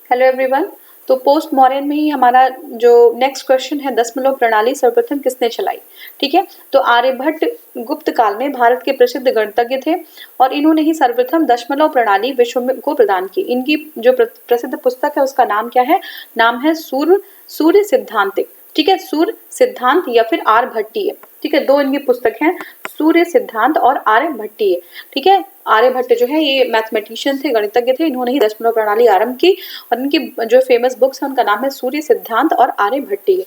Hello everyone. तो post modern में ही हमारा जो नेक्स्ट क्वेश्चन है, दशमलव प्रणाली सर्वप्रथम किसने चलाई। ठीक है, तो आर्यभट्ट गुप्त काल में भारत के प्रसिद्ध गणितज्ञ थे और इन्होंने ही सर्वप्रथम दशमलव प्रणाली विश्व में को प्रदान की। इनकी जो प्रसिद्ध पुस्तक है उसका नाम क्या है, नाम है सूर्य सिद्धांतिक। ठीक है, सूर्य सिद्धांत या फिर आर्यभट्टीय। ठीक है, दो इनकी पुस्तक हैं, सूर्य सिद्धांत और आर्यभट्टीय। ठीक है, आर्यभट्ट जो है ये मैथमेटिशियन थे, गणितज्ञ थे, इन्होंने ही दशमलव प्रणाली आरंभ की और इनकी जो फेमस बुक्स है उनका नाम है सूर्य सिद्धांत और आर्यभट्टीय।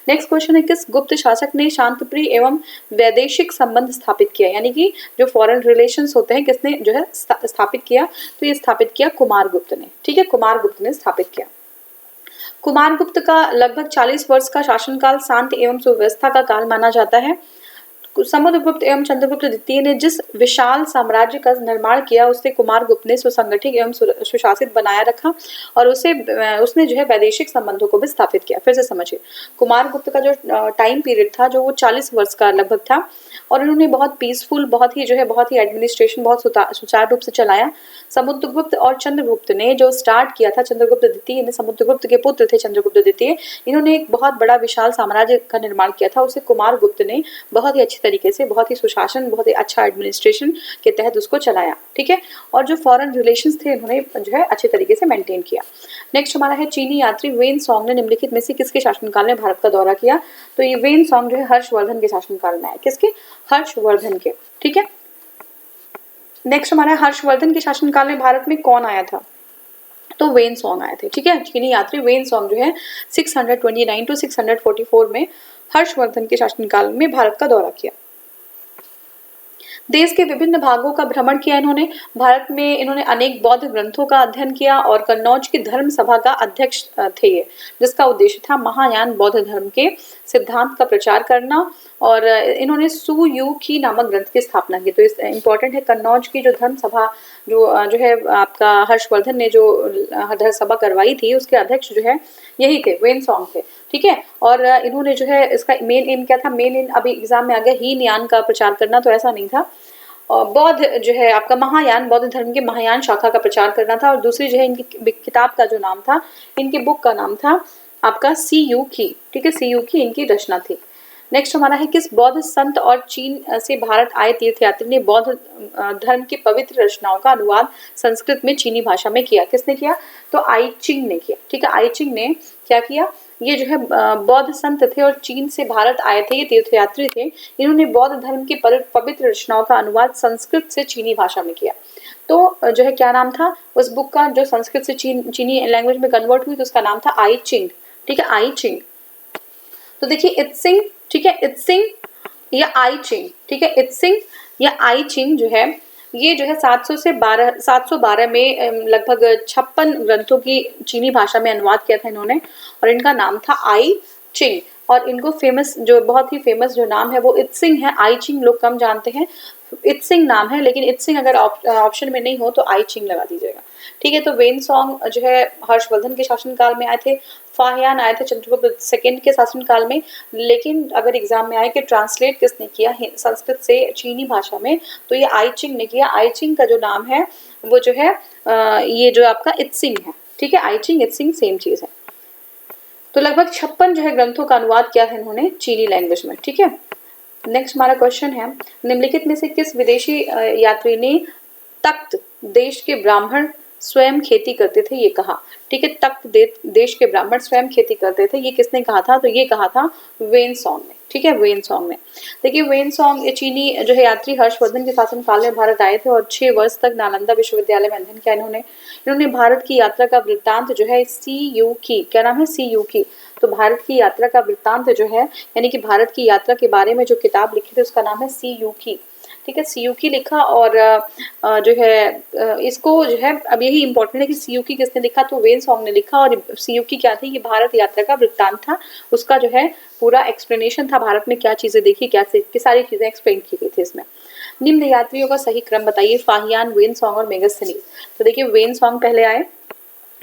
नेक्स्ट क्वेश्चन है, किस गुप्त शासक ने शांतिप्रिय एवं वैदेशिक संबंध स्थापित किया, यानी कि जो फॉरेन रिलेशंस होते हैं किसने जो है स्थापित किया, तो ये स्थापित किया कुमारगुप्त ने। ठीक है, कुमारगुप्त ने स्थापित किया। कुमारगुप्त का लगभग 40 वर्ष का शासनकाल शांति एवं सुव्यवस्था का काल माना जाता है। समुद्रगुप्त एवं चंद्रगुप्त द्वितीय ने जिस विशाल साम्राज्य का निर्माण किया उसे कुमारगुप्त ने सुसंगठित एवं सुशासित बनाया रखा और उसने जो है वैदेशिक संबंधों को भी स्थापित किया। फिर से समझिए, कुमारगुप्त का जो टाइम पीरियड था जो वो 40 वर्ष का लगभग था और उन्होंने बहुत पीसफुल, बहुत ही एडमिनिस्ट्रेशन बहुत सुचारू रूप से चलाया। समुद्रगुप्त और चंद्रगुप्त ने जो स्टार्ट किया था, चंद्रगुप्त द्वितीय ने, समुद्रगुप्त के पुत्र थे चंद्रगुप्त द्वितीय, इन्होंने एक बहुत बड़ा विशाल साम्राज्य का निर्माण किया था। उसे कुमारगुप्त ने बहुत ही अच्छी तरीके से, बहुत ही सुशासन, बहुत ही अच्छा एडमिनिस्ट्रेशन के तहत उसको चलाया। ठीक है, और जो फॉरेन रिलेशंस थे इन्होंने जो है अच्छे तरीके से मेंटेन किया। नेक्स्ट हमारा है, चीनी यात्री वेन सॉन्ग ने निम्नलिखित में से किसके शासनकाल में भारत का दौरा किया। तो ये वेन सॉन्ग जो है हर्षवर्धन के शासनकाल में आया। किसके? हर्षवर्धन के। ठीक है, नेक्स्ट हमारा हर्षवर्धन के शासनकाल में भारत में कौन आया था, तो वेन सॉन्ग आए थे। ठीक है, चीनी यात्री वेन सॉन्ग जो है 629 to 644 में हर्षवर्धन के शासनकाल में भारत का दौरा किया। देश के विभिन्न भागों का भ्रमण किया इन्होंने। भारत में इन्होंने अनेक बौद्ध ग्रंथों का अध्ययन किया और कन्नौज की धर्म सभा का अध्यक्ष थे ये, जिसका उद्देश्य था महायान बौद्ध धर्म के सिद्धांत का प्रचार करना। और इन्होंने सुयुकी नामक ग्रंथ की स्थापना की। तो इस इम्पोर्टेंट है, कन्नौज की जो धर्म सभा जो है आपका हर्षवर्धन ने जो धर्म सभा करवाई थी उसके अध्यक्ष जो है यही थे, वेन सॉन्ग थे। ठीक है, और इन्होंने जो है इसका मेन एम क्या था, मेन एम अभी एग्जाम में आ गया हीन यान का प्रचार करना, तो ऐसा नहीं था। बौद्ध जो है आपका महायान, बौद्ध धर्म के महायान शाखा का प्रचार करना था। और दूसरी जो है इनकी किताब का जो नाम था, इनकी बुक का नाम था आपका सीयूकी। ठीक है, सीयूकी इनकी रचना थी। नेक्स्ट हमारा है, किस बौद्ध संत और चीन से भारत आए तीर्थयात्री ने बौद्ध धर्म की पवित्र रचनाओं का अनुवाद संस्कृत में चीनी भाषा में किया। किसने किया, तो आई चिंग ने किया। ठीक है, आई चिंग ने क्या किया, ये जो है बौद्ध संत थे और चीन से भारत आए थे, ये तीर्थयात्री थे। इन्होंने बौद्ध धर्म की पवित्र रचनाओं का अनुवाद संस्कृत से चीनी भाषा में किया। तो जो है क्या नाम था उस बुक का, जो संस्कृत से चीनी लैंग्वेज में कन्वर्ट हुई, तो उसका नाम था आई चिंग। ठीक है, आई चिंग। तो देखिए इत्सिंग, ठीक है, इत्सिंग या आई चिंग। ठीक है, इत्सिंग या आई चिंग जो है ये जो है 712 में लगभग 56 ग्रंथों की चीनी भाषा में अनुवाद किया था इन्होंने और इनका नाम था आई चिंग। और इनको फेमस, जो बहुत ही फेमस जो नाम है वो इत्सिंग है। आई चिंग लोग कम जानते हैं, इत्सिंग नाम है, लेकिन इत्सिंग अगर ऑप्शन में नहीं हो तो आई चिंग लगा दीजिएगा। ठीक है, तो वेन सॉन्ग जो है हर्षवर्धन के शासनकाल में आए थे। फाहियान आए थे चंद्रगुप्त सेकंड के शासनकाल में। लेकिन अगर एग्जाम में आए कि ट्रांसलेट किसने किया संस्कृत से चीनी भाषा में, तो ये आई चिंग ने किया। आई चिंग का जो नाम है वो जो है ये जो आपका इत्सिंग है। ठीक है, आई चिंग इत्सिंग सेम चीज है। तो लगभग 56 जो है ग्रंथों का अनुवाद किया है इन्होंने चीनी लैंग्वेज में। ठीक है, नेक्स्ट हमारा क्वेश्चन है, निम्नलिखित में से किस विदेशी यात्री ने तख्त देश के ब्राह्मण स्वयं खेती करते थे ये कहा। ठीक है, तख्त देश के ब्राह्मण स्वयं खेती करते थे, ये किसने कहा था, तो ये कहा था वेन सॉन्ग ने। ठीक है, वेन सॉन्ग ने। देखिए वेन सॉन्ग ये चीनी जो है यात्री हर्षवर्धन के शासनकाल में भारत आए थे और 6 वर्ष तक नालंदा विश्वविद्यालय में अध्ययन किया इन्होंने भारत की यात्रा का वृत्तांत जो है सीयूकी, क्या नाम है, सीयूकी। तो भारत की यात्रा का वृत्तांत जो है, यानी कि भारत की यात्रा के बारे में जो किताब लिखी थी उसका नाम है सीयूकी। ठीक है, सीयूकी लिखा। और जो है इसको जो है अब यही इंपॉर्टेंट है कि सीयूकी किसने लिखा, तो वेन सॉन्ग ने लिखा। और सीयूकी क्या थी, ये भारत यात्रा का वृत्तांत था, उसका जो है पूरा एक्सप्लेनेशन था, भारत में क्या चीजें देखी, क्या सारी चीजें एक्सप्लेन की गई थी इसमें। निम्न यात्रियों का सही क्रम बताइए, फाहियान, वेन सॉन्ग और मेगस्थनीज। तो देखिए वेन सॉन्ग पहले आए,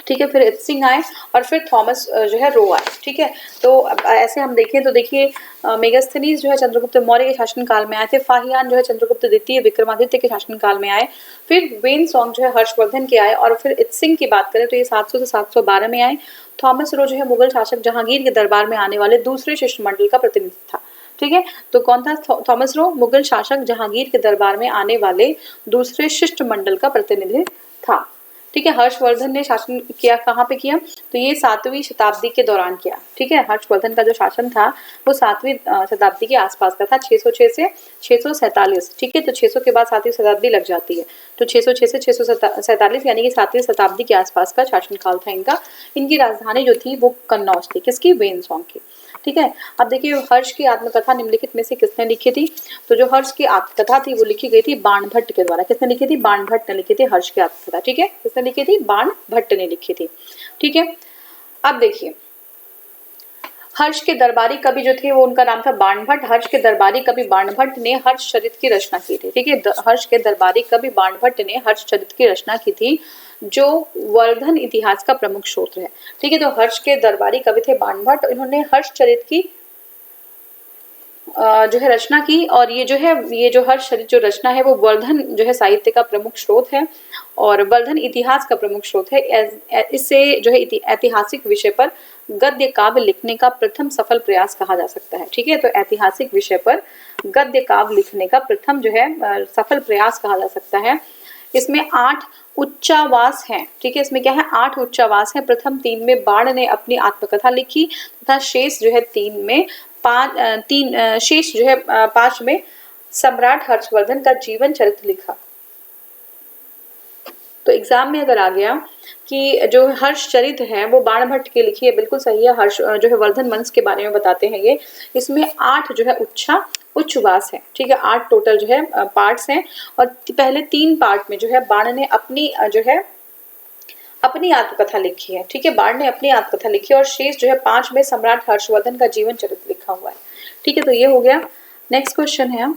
ठीक है, फिर इत्सिंग आए और फिर थॉमस जो है रो आए। ठीक है, तो ऐसे हम देखें तो देखिए मेगास्थनीज जो है चंद्रगुप्त मौर्य के शासनकाल में आए थे, फाहियान जो है चंद्रगुप्त द्वितीय विक्रमादित्य के शासनकाल में आए, फिर वेनसोंग जो है हर्षवर्धन के आए, और फिर इत्सिंग की बात करें तो ये 700 से 712 में आए। थॉमस रो जो है मुगल शासक जहांगीर के दरबार में आने वाले दूसरे शिष्टमंडल का प्रतिनिधि था। ठीक है, तो कौन था थॉमस रो? मुगल शासक जहांगीर के दरबार में आने वाले दूसरे शिष्टमंडल का प्रतिनिधि था। ठीक है, हर्षवर्धन ने शासन किया कहाँ पे किया? तो ये 7वीं शताब्दी के दौरान किया। ठीक है, हर्षवर्धन का जो शासन था वो 7वीं शताब्दी के आसपास का था, 606 से 647। ठीक है, तो 600 के बाद 7वीं शताब्दी लग जाती है, तो 606 से 647 यानी कि 7वीं शताब्दी के आसपास का शासनकाल था इनका। इनकी राजधानी जो थी वो कन्नौज थी। किसकी? वेनसोंग की। ठीक है, अब देखिए हर्ष की आत्मकथा निम्नलिखित में से किसने लिखी थी? तो जो हर्ष की आत्मकथा थी वो लिखी गई थी बाणभट्ट के द्वारा। किसने लिखी थी? बाणभट्ट ने लिखी थी हर्ष की आत्मकथा। ठीक है, किसने लिखी थी? बाणभट्ट ने लिखी थी। ठीक है, अब देखिए हर्ष के दरबारी कवि जो थे वो उनका नाम था बाणभट्ट। हर्ष के दरबारी कवि बाणभट्ट ने हर्षचरित की रचना की थी। ठीक है, हर्ष के दरबारी कवि बाणभट्ट ने हर्षचरित की रचना की थी, जो वर्धन इतिहास का प्रमुख स्रोत है। ठीक है, तो हर्ष के दरबारी कवि थे बाणभट्ट, इन्होंने हर्षचरित की जो है रचना की, और ये जो हर्षचरित जो रचना है वो वर्धन जो है साहित्य का प्रमुख स्रोत है और वर्धन इतिहास का प्रमुख स्रोत है। इससे जो है ऐतिहासिक विषय पर गद्य काव्य लिखने का प्रथम सफल प्रयास कहा जा सकता है। ठीक है, तो ऐतिहासिक विषय पर गद्य काव्य लिखने का प्रथम जो है सफल प्रयास कहा जा सकता है। इसमें 8 उच्चावास हैं। ठीक है, इसमें क्या है? 8 उच्चावास हैं। प्रथम 3 में बाण ने अपनी आत्मकथा लिखी तथा शेष जो है 3 में 5 में सम्राट हर्षवर्धन का जीवन चरित्र लिखा। तो एग्जाम में अगर आ गया कि जो हर्षचरित है वो बाणभट्ट की लिखी है, बिल्कुल सही है। हर्ष जो है वर्धन वंश के बारे में बताते हैं ये। इसमें 8 जो है उच्छ्वास है। ठीक है, 8 टोटल जो है पार्ट्स हैं, और पहले 3 पार्ट में जो है बाण ने अपनी आत्मकथा लिखी है। ठीक है, बाण ने अपनी आत्मकथा लिखी है, और शेष जो है 5 में सम्राट हर्षवर्धन का जीवन चरित्र लिखा हुआ है। ठीक है, तो ये हो गया। नेक्स्ट क्वेश्चन है,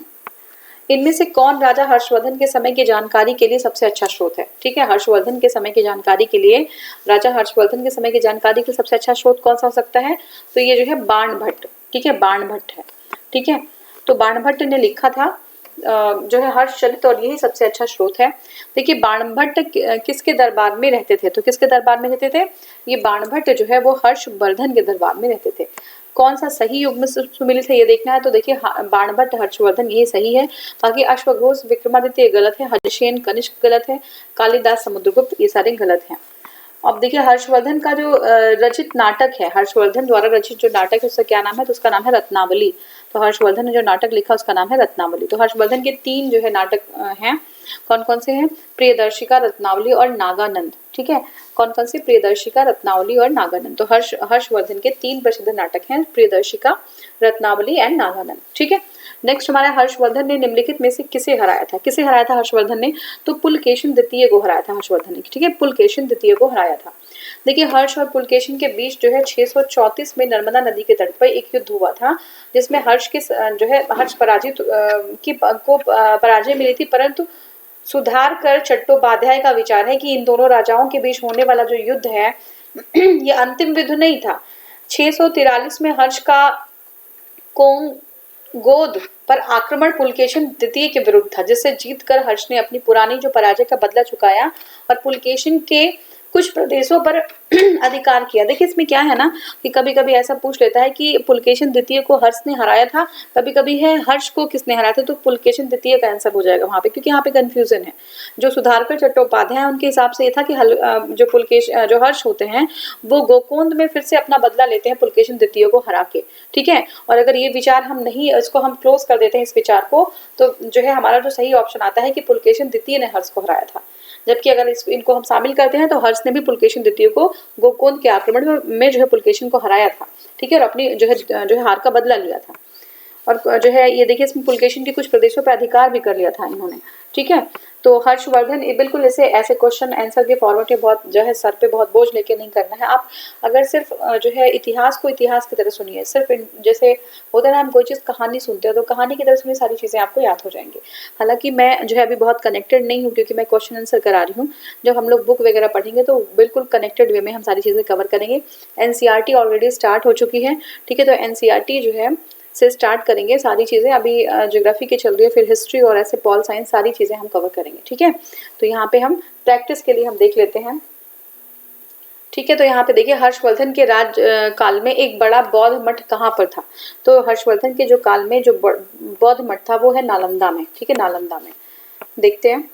इनमें से कौन राजा हर्षवर्धन के समय की जानकारी के लिए सबसे अच्छा स्रोत है? ठीक है, हर्षवर्धन के समय की जानकारी के लिए, राजा हर्षवर्धन के समय की जानकारी के लिए सबसे अच्छा स्रोत कौन सा हो सकता है? तो ये जो है बाणभट्ट। ठीक है, बाणभट्ट है। ठीक है, तो बाणभट्ट ने लिखा था जो है हर्षचरित, और यही सबसे अच्छा स्रोत है। देखिए बाणभट्ट किसके दरबार में रहते थे? तो किसके दरबार में रहते थे? ये बाणभट्ट जो है वो हर्षवर्धन के दरबार में रहते थे। कौन सा सही युग्म सुमिलित है ये देखना है, तो देखिए बाणभट्ट हर्षवर्धन यही सही है। बाकी अश्वघोष विक्रमादित्य गलत है, हरिसेन कनिष्क गलत है, कालिदास समुद्रगुप्त ये सारे गलत हैं। अब देखिए हर्षवर्धन का जो रचित नाटक है, हर्षवर्धन द्वारा रचित जो नाटक है उसका क्या नाम है? तो उसका नाम है रत्नावली। तो हर्षवर्धन ने जो नाटक लिखा उसका नाम है रत्नावली। तो हर्षवर्धन के 3 जो है नाटक हैं, कौन कौन से हैं? प्रियदर्शिका, रत्नावली और नागानंद। ठीक है, कौन कौन से? प्रियदर्शिका, रत्नावली और नागानंद। तो हर्षवर्धन के 3 प्रसिद्ध नाटक हैं, प्रियदर्शिका, रत्नावली एंड नागानंद। ठीक है, नेक्स्ट हमारा हर्षवर्धन ने निम्नलिखित में से किसे हराया था? किसे हराया था हर्षवर्धन ने? तो पुलकेशिन द्वितीय को हराया था हर्षवर्धन ने। ठीक है, पुलकेशिन द्वितीय को हराया था। देखिए हर्ष और पुलकेशिन के बीच जो है 634 में नर्मदा नदी के तट पर एक युद्ध हुआ था, जिसमें हर्ष को पराजय मिली थी, परंतु सुधारकर चट्टोपाध्याय का विचार है कि इन दोनों राजाओं के बीच होने वाला जो युद्ध है ये अंतिम युद्ध नहीं था। 643 में हर्ष का गोद पर आक्रमण पुलकेशिन द्वितीय के विरुद्ध था, जिससे जीतकर हर्ष ने अपनी पुरानी जो पराजय का बदला चुकाया और पुलकेशिन के कुछ प्रदेशों पर अधिकार किया। देखिए इसमें क्या है ना कि कभी कभी ऐसा पूछ लेता है कि पुलकेशिन द्वितीय को हर्ष ने हराया था, कभी कभी है हर्ष को किसने हराया था, तो पुलकेशिन द्वितीय का आंसर हो जाएगा वहां पे, क्योंकि यहाँ पे कंफ्यूजन है। जो सुधारकर चट्टोपाध्याय उनके हिसाब से ये था कि जो हर्ष होते हैं वो गोकोंद में फिर से अपना बदला लेते हैं पुलकेशिन द्वितीय को हरा के। ठीक है, और अगर ये विचार हम क्लोज कर देते हैं इस विचार को, तो जो है हमारा जो सही ऑप्शन आता है कि पुलकेशिन द्वितीय ने हर्ष को हराया था। जबकि अगर इनको हम शामिल करते हैं तो हर्ष ने भी पुलकेशिन द्वितीय को गोकोंद के आक्रमण में जो है पुलकेशिन को हराया था। ठीक है, और अपनी जो है हार का बदला लिया था। और जो है ये देखिए इसमें पुलकेशिन के कुछ प्रदेशों पर अधिकार भी कर लिया था इन्होंने। ठीक है, तो हर्षवर्धन, ये बिल्कुल ऐसे ऐसे क्वेश्चन आंसर के फॉर्मेट में बहुत जो है सर पे बहुत बोझ लेके नहीं करना है। आप अगर सिर्फ जो है इतिहास को इतिहास की तरह सुनिए, सिर्फ जैसे होता है ना, हम कोई चीज़ कहानी सुनते हैं तो कहानी की तरह सुनिए, सारी चीज़ें आपको याद हो जाएंगी। हालांकि मैं जो है अभी बहुत कनेक्टेड नहीं हूँ क्योंकि मैं क्वेश्चन आंसर करा रही हूँ। जब हम लोग बुक वगैरह पढ़ेंगे तो बिल्कुल कनेक्टेड वे में हम सारी चीज़ें कवर करेंगे। एनसीईआरटी ऑलरेडी स्टार्ट हो चुकी है, ठीक है, तो एनसीईआरटी जो है से स्टार्ट करेंगे सारी चीज़ें। अभी ज्योग्राफी की चल रही है, फिर हिस्ट्री और ऐसे पॉल साइंस, सारी चीज़ें हम कवर करेंगे, ठीक है। तो यहाँ पे हम प्रैक्टिस के लिए हम देख लेते हैं, ठीक है। तो यहाँ पे देखिए, हर्षवर्धन के राज काल में एक बड़ा बौद्ध मठ कहाँ पर था? तो हर्षवर्धन के जो काल में जो बौद्ध मठ था वो है नालंदा में, ठीक है, नालंदा में। देखते हैं,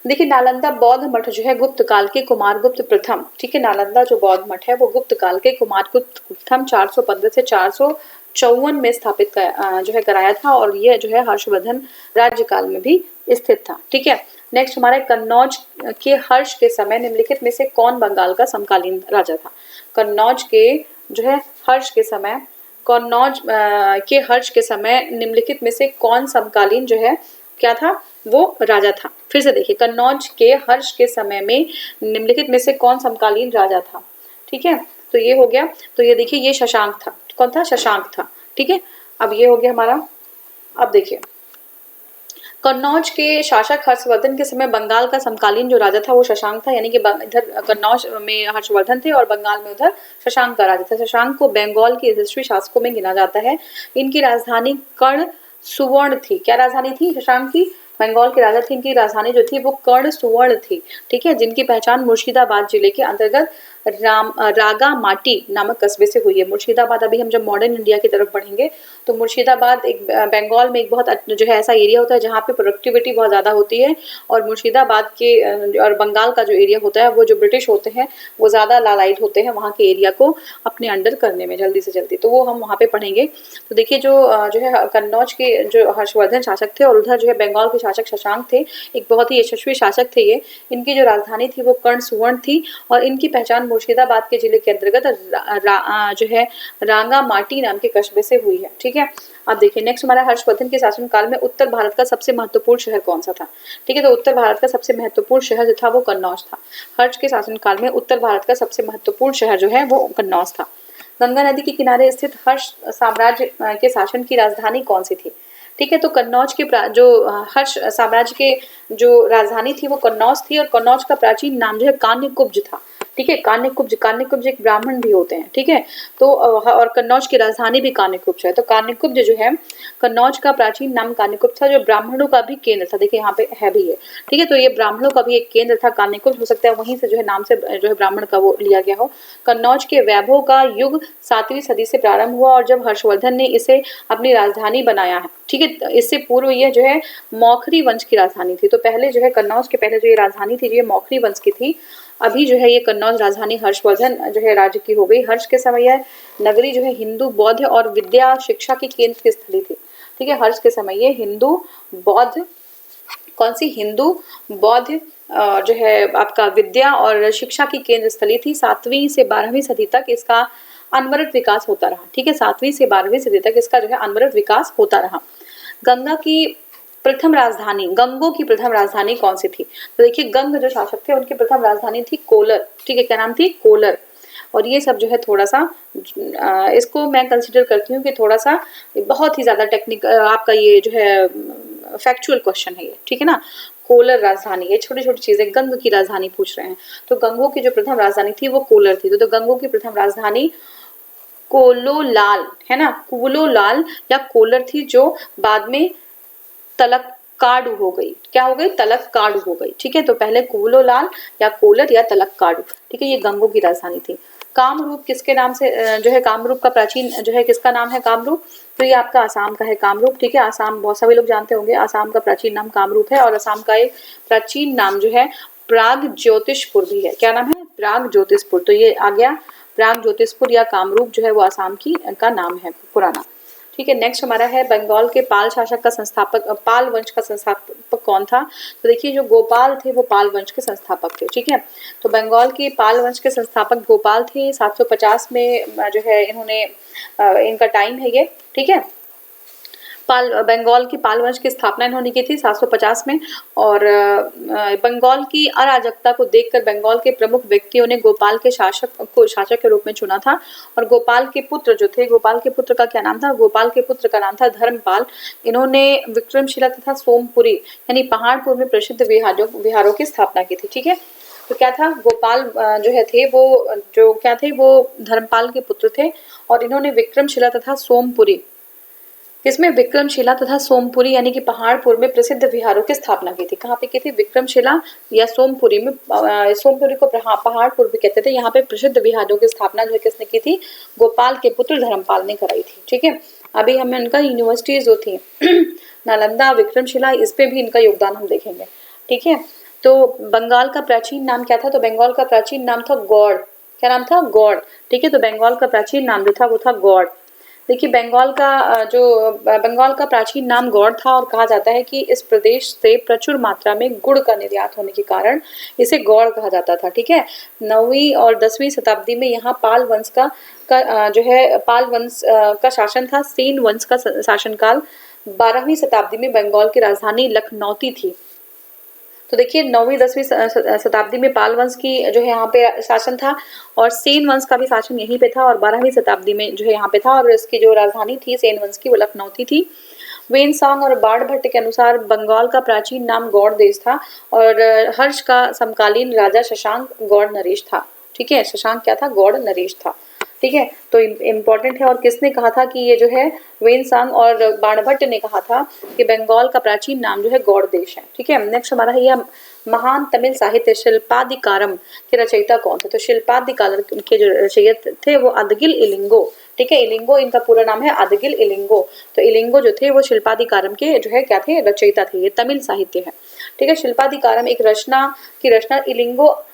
देखिए नालंदा बौद्ध मठ जो है गुप्त काल के कुमारगुप्त प्रथम, ठीक है, नालंदा जो बौद्ध मठ है वो गुप्त काल के कुमारगुप्त प्रथम 415 से 454 में स्थापित जो है कराया था, और ये जो है हर्षवर्धन राज्य काल में भी स्थित था, ठीक है। नेक्स्ट हमारा कन्नौज के हर्ष के समय निम्नलिखित में से कौन बंगाल का समकालीन राजा था? कन्नौज के जो है हर्ष के समय, कन्नौज के हर्ष के समय निम्नलिखित में से कौन समकालीन जो है क्या था, वो राजा था? फिर से देखिए, कन्नौज के हर्ष के समय में निम्नलिखित में से कौन समकालीन राजा था, ठीक है। तो ये हो गया। तो ये देखिए, ये शशांक था। कौन था? शशांक था, ठीक है। अब ये हो गया हमारा। अब देखिए, कन्नौज के शासक हर्षवर्धन के समय बंगाल का समकालीन जो राजा था वो शशांक था, यानी कि इधर कन्नौज में हर्षवर्धन थे और बंगाल में उधर शशांक का राजा था। शशांक को बंगाल के यशस्वी शासकों में गिना जाता है। इनकी राजधानी कर्ण सुवर्ण थी। क्या राजधानी थी शशांक की? बंगाल के राजा थे, इनकी राजधानी जो थी वो कर्ण सुवर्ण थी, ठीक है, जिनकी पहचान मुर्शिदाबाद जिले के अंतर्गत रागा माटी नामक कस्बे से हुई है। मुर्शिदाबाद, अभी हम जब मॉडर्न इंडिया की तरफ बढ़ेंगे तो मुर्शिदाबाद एक बंगाल में एक बहुत जो है ऐसा एरिया होता है जहाँ पे प्रोडक्टिविटी बहुत ज़्यादा होती है, और मुर्शिदाबाद के और बंगाल का जो एरिया होता है वो जो ब्रिटिश होते हैं वो ज़्यादा लालाइट होते हैं वहाँ के एरिया को अपने अंडर करने में जल्दी से जल्दी, तो वो हम वहाँ पे पढ़ेंगे। तो देखिए, जो है कन्नौज के जो हर्षवर्धन शासक थे और उधर जो है बंगाल के शासक शशांक थे, एक बहुत ही यशस्वी शासक थे ये। इनकी जो राजधानी थी वो कर्ण सुवर्ण थी, और इनकी पहचान मुर्शिदाबाद के जिले के अंतर्गत जो है रांगा माटी नाम के कस्बे से हुई है, ठीक है। अब देखिए, नेक्स्ट हमारा हर्षवर्धन के शासनकाल में उत्तर भारत का सबसे महत्वपूर्ण शहर कौन सा था? ठीक है, तो उत्तर भारत का सबसे महत्वपूर्ण शहर जो था वो कन्नौज था। हर्ष के शासनकाल में उत्तर भारत का सबसे महत्वपूर्ण शहर जो है वो कन्नौज था। गंगा नदी के किनारे स्थित हर्ष साम्राज्य के शासन की राजधानी कौन सी थी? ठीक है, तो कन्नौज के जो हर्ष साम्राज्य के जो राजधानी थी वो कन्नौज थी, और कन्नौज का प्राचीन नाम जो है कान्यकुब्ज था, ठीक है। कान्यकुब्ज एक ब्राह्मण भी होते हैं, ठीक है। तो और कन्नौज की राजधानी भी कान्यकुब्ज है। तो कान्यकुब्ज जो है, कन्नौज का प्राचीन नाम कान्यकुब्ज था, जो ब्राह्मणों का भी केंद्र था। देखिए यहाँ पे है भी है, ठीक है। तो ये ब्राह्मणों का भी एक केंद्र था कान्यकुब्ज, हो सकता है वहीं से जो है नाम से जो है ब्राह्मण का वो लिया गया हो। कन्नौज के वैभव का युग 7वीं सदी से प्रारंभ हुआ, और जब हर्षवर्धन ने इसे अपनी राजधानी बनाया है, ठीक है। इससे पूर्व ये जो है मौखरी वंश की राजधानी थी। तो पहले जो है कन्नौज के पहले जो ये राजधानी थी ये मौखरी वंश की थी। अभी जो है ये कन्नौज राजधानी हर्षवर्धन जो है राज्य की हो गई। हर्ष के समय यह नगरी जो है हिंदू बौद्ध और विद्या शिक्षा की केंद्र की स्थली थी, ठीक है। हर्ष के समय ये हिंदू बौद्ध, कौन सी? हिंदू बौद्ध जो है आपका विद्या और शिक्षा की केंद्र स्थली थी। 7वीं से 12वीं सदी तक इसका अनवरत विकास होता रहा, ठीक है। 7वीं से 12वीं सदी तक इसका जो है अनवरत विकास होता रहा। गंगा की प्रथम राजधानी, गंगों की प्रथम राजधानी कौन सी थी? तो देखिए, गंग जो शासक थे उनकी प्रथम राजधानी थी कोलर, ठीक है। क्या नाम थी? कोलर। और ये सब जो है थोड़ा सा इसको मैं कंसिडर करती हूँ कि थोड़ा सा बहुत ही ज्यादा टेक्निकल आपका ये जो है फैक्चुअल क्वेश्चन है ये, ठीक है ना। कोलर राजधानी, ये छोटी छोटी चीजें, गंग की राजधानी पूछ रहे हैं, तो गंगों की जो प्रथम राजधानी थी वो कोलर थी। तो गंगों की प्रथम राजधानी कोलोलाल है ना, कोलोलाल या कोलर थी, जो बाद में तलक्काडू हो गई। क्या हो गई? तलक्काडू हो गई, ठीक है। तो पहले कोलोलाल या कोलर या तलक्काडू, ठीक है, ये गंगों की राजधानी थी। कामरूप किसके नाम से जो है, कामरूप का प्राचीन जो है किसका नाम है कामरूप? तो ये आपका आसाम का है कामरूप, ठीक है। आसाम बहुत सभी लोग जानते होंगे, आसाम का प्राचीन नाम कामरूप है, और आसाम का एक प्राचीन नाम जो है प्राग ज्योतिषपुर भी है। क्या नाम है? प्राग ज्योतिषपुर। तो ये आ गया प्राग ज्योतिषपुर या कामरूप जो है वो आसाम की का नाम है पुराना, ठीक है। नेक्स्ट हमारा है बंगाल के पाल शासक का संस्थापक, पाल वंश का संस्थापक कौन था? तो देखिए, जो गोपाल थे वो पाल वंश के संस्थापक थे, ठीक है। तो बंगाल के पाल वंश के संस्थापक गोपाल थे। 750 में जो है इन्होंने इनका टाइम है ये, ठीक है। बंगाल की पाल वंश की स्थापना इन्होंने की थी 750 में। और बंगाल की अराजकता को देखकर बंगाल के प्रमुख व्यक्तियों ने गोपाल के शासक के रूप में चुना था। और गोपाल के पुत्र जो थे, गोपाल के पुत्र का क्या नाम था? गोपाल के पुत्र का नाम था धर्मपाल। इन्होंने विक्रमशिला तथा सोमपुरी यानी पहाड़पुर में प्रसिद्ध विहारों की स्थापना की थी। ठीक है, तो क्या था? गोपाल जो है थे वो जो क्या थे, वो धर्मपाल के पुत्र थे। और इन्होंने विक्रमशिला तथा सोमपुरी, किसमें? विक्रमशिला तथा सोमपुरी यानी कि पहाड़पुर में प्रसिद्ध विहारों की स्थापना की थी। कहाँ पे की थी? विक्रमशिला या सोमपुरी में। सोमपुरी को पहाड़पुर भी कहते थे। यहाँ पे प्रसिद्ध विहारों की स्थापना जो किसने की थी? गोपाल के पुत्र धर्मपाल ने कराई थी। ठीक है, अभी हमें इनका यूनिवर्सिटीज जो थी नालंदा, विक्रमशिला, इस पे भी इनका योगदान हम देखेंगे। ठीक है, तो बंगाल का प्राचीन नाम क्या था? तो बंगाल का प्राचीन नाम था गौड़। क्या नाम था? गौड़। ठीक है, तो बंगाल का प्राचीन नाम जो था वो था गौड़। देखिए, बंगाल का प्राचीन नाम गौड़ था। और कहा जाता है कि इस प्रदेश से प्रचुर मात्रा में गुड़ का निर्यात होने के कारण इसे गौड़ कहा जाता था। ठीक है, 9वीं और 10वीं शताब्दी में यहाँ पाल वंश का शासन था। सेन वंश का शासनकाल। 12वीं शताब्दी में बंगाल की राजधानी लखनौती थी। तो देखिए, 9वीं 10वीं शताब्दी में पाल वंश की जो है यहाँ पे शासन था। और सेन वंश का भी शासन यहीं पे था। और 12वीं शताब्दी में जो है यहाँ पे था। और इसकी जो राजधानी थी सेन वंश की, वो लखनौती थी। वेनसांग और बाणभट्ट के अनुसार बंगाल का प्राचीन नाम गौड़ देश था। और हर्ष का समकालीन राजा शशांक गौड़ नरेश था। ठीक है, शशांक क्या था? गौड़ नरेश था। ठीक है, तो इम्पोर्टेंट है। और किसने कहा था कि ये जो है वेनसांग और बाणभट्ट ने कहा था कि बंगाल का प्राचीन नाम जो है गौड़ देश है। ठीक है, नेक्स्ट हमारा है यह महान तमिल साहित्य शिल्पादिकारम के रचयिता कौन थे? तो शिल्पादिकारम के जो रचयिता थे वो अदगिल इलिंगो। ठीक है, इलिंगो इनका पूरा नाम है, अदगिल इलिंगो। तो इलिंगो जो थे वो शिल्पादिकारम के जो है क्या थे? रचयिता थे। ये तमिल साहित्य है। ठीक है, शिल्पादिकारम एक रचना इलिंगो